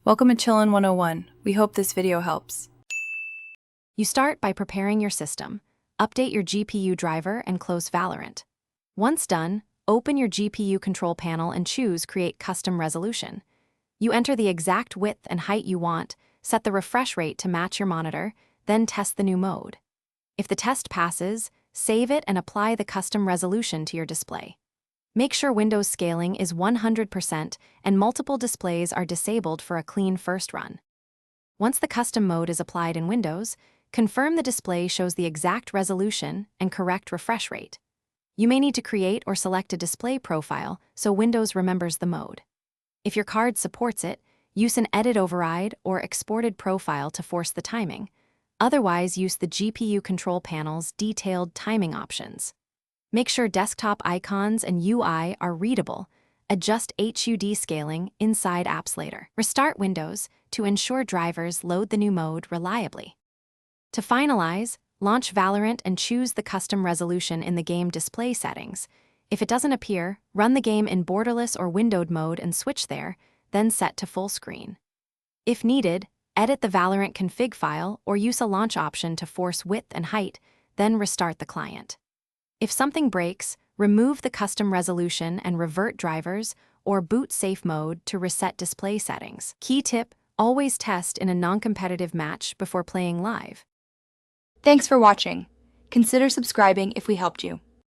Welcome to Chillin' 101. We hope this video helps. You start by preparing your system. Update your GPU driver and close Valorant. Once done, open your GPU control panel and choose Create Custom Resolution. You enter the exact width and height you want, set the refresh rate to match your monitor, then test the new mode. If the test passes, save it and apply the custom resolution to your display. Make sure Windows scaling is 100% and multiple displays are disabled for a clean first run. Once the custom mode is applied in Windows, confirm the display shows the exact resolution and correct refresh rate. You may need to create or select a display profile so Windows remembers the mode. If your card supports it, use an edit override or exported profile to force the timing. Otherwise, use the GPU control panel's detailed timing options. Make sure desktop icons and UI are readable. Adjust HUD scaling inside apps later. Restart Windows to ensure drivers load the new mode reliably. To finalize, launch Valorant and choose the custom resolution in the game display settings. If it doesn't appear, run the game in borderless or windowed mode and switch there, then set to full screen. If needed, edit the Valorant config file or use a launch option to force width and height, then restart the client. If something breaks, remove the custom resolution and revert drivers or boot safe mode to reset display settings. Key tip: always test in a non-competitive match before playing live. Thanks for watching. Consider subscribing if we helped you.